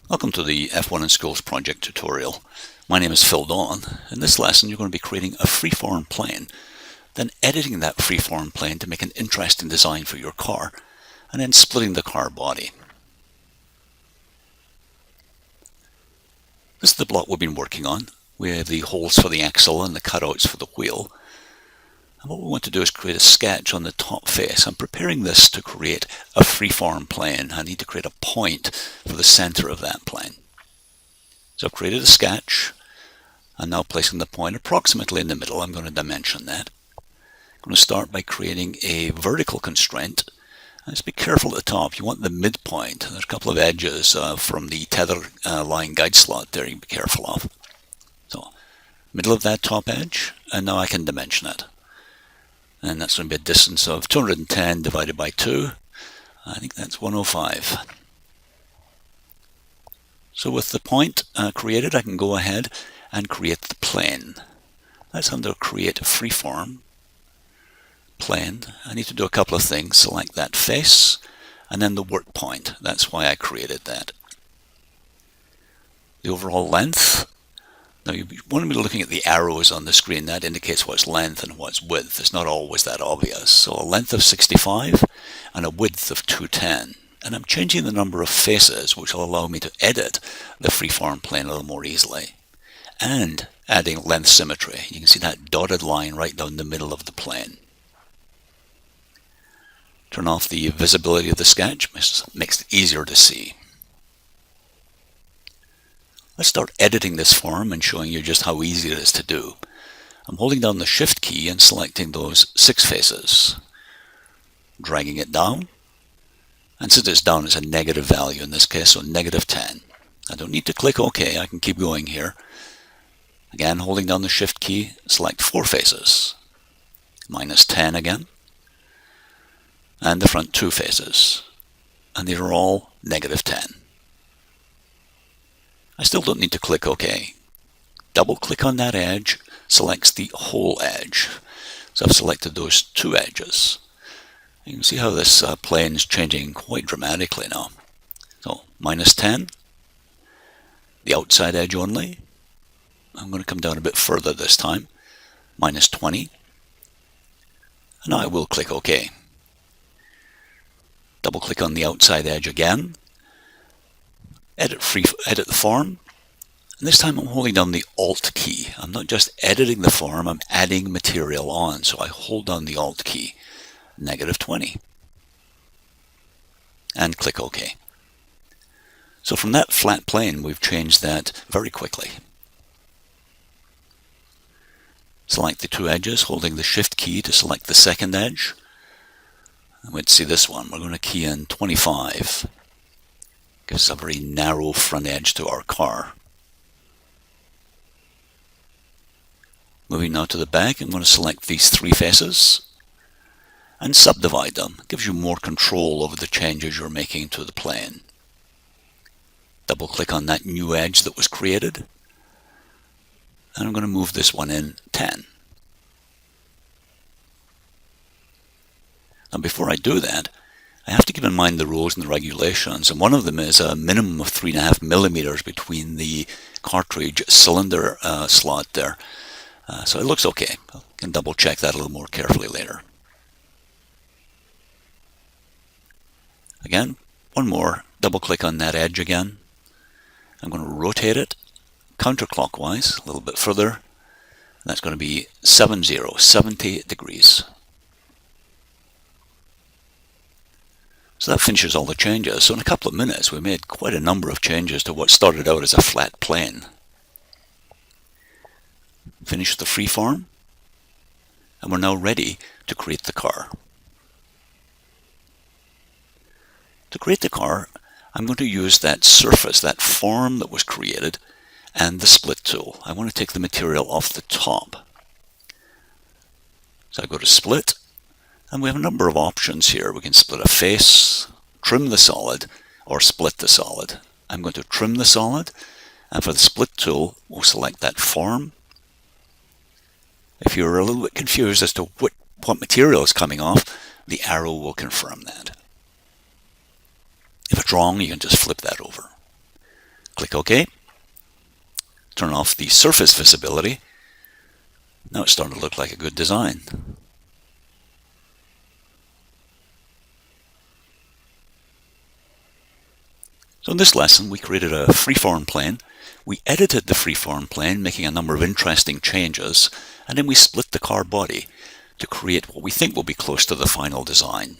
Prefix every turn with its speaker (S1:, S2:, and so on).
S1: Welcome to the F1 in Schools project tutorial. My name is Phil Dawn. In this lesson you're going to be creating a freeform plane, then editing that freeform plane to make an interesting design for your car, and then splitting the car body. This is the block we've been working on. We have the holes for the axle and the cutouts for the wheel. And what we want to do is create a sketch on the top face. I'm preparing this to create a freeform plane. I need to create a point for the center of that plane. So I've created a sketch. I'm now placing the point approximately in the middle. I'm going to dimension that. I'm going to start by creating a vertical constraint. And just be careful at the top. You want the midpoint. There's a couple of edges from the tether line guide slot there you be careful of. So middle of that top edge, and now I can dimension it. And that's going to be a distance of 210 divided by 2. I think that's 105. So with the point created, I can go ahead and create the plane. That's under Create Freeform Plane. I need to do a couple of things. Select that face and then the work point. That's why I created that. The overall length. Now you want to be looking at the arrows on the screen. That indicates what's length and what's width. It's not always that obvious. So a length of 65 and a width of 210. And I'm changing the number of faces, which will allow me to edit the freeform plane a little more easily. And adding length symmetry. You can see that dotted line right down the middle of the plane. Turn off the visibility of the sketch. Makes it easier to see. Let's start editing this form and showing you just how easy it is to do. I'm holding down the Shift key and selecting those 6 faces. Dragging it down. And since it's down, it's a negative value in this case, so negative 10. I don't need to click OK. I can keep going here. Again, holding down the Shift key, select 4 faces. Minus 10 again. And the front 2 faces. And these are all negative 10. I still don't need to click OK. Double click on that edge, selects the whole edge. So I've selected those 2 edges. You can see how this plane is changing quite dramatically now. So minus 10, the outside edge only. I'm going to come down a bit further this time. Minus 20. And now I will click OK. Double click on the outside edge again. Edit the form, and this time I'm holding down the Alt key. I'm not just editing the form, I'm adding material on, so I hold down the Alt key, negative 20, and click OK. So from that flat plane, we've changed that very quickly. Select the 2 edges, holding the Shift key to select the second edge. And we'd see this one. We're going to key in 25. Gives a very narrow front edge to our car. Moving now to the back, I'm going to select these 3 faces and subdivide them. It gives you more control over the changes you're making to the plane. Double click on that new edge that was created. And I'm going to move this one in 10. Now before I do that, I have to keep in mind the rules and the regulations, and one of them is a minimum of 3.5 millimeters between the cartridge cylinder slot there. So it looks okay. I can double check that a little more carefully later. Again, one more. Double click on that edge again. I'm going to rotate it counterclockwise a little bit further. And that's going to be 70 degrees. So that finishes all the changes. So in a couple of minutes we made quite a number of changes to what started out as a flat plane. Finish the freeform, and we're now ready to create the car. To create the car, I'm going to use that surface, that form that was created, and the split tool. I want to take the material off the top. So I go to split. And we have a number of options here. We can split a face, trim the solid, or split the solid. I'm going to trim the solid, and for the split tool, we'll select that form. If you're a little bit confused as to what material is coming off, the arrow will confirm that. If it's wrong, you can just flip that over. Click OK. Turn off the surface visibility. Now it's starting to look like a good design. So in this lesson, we created a freeform plane. We edited the freeform plane, making a number of interesting changes, and then we split the car body to create what we think will be close to the final design.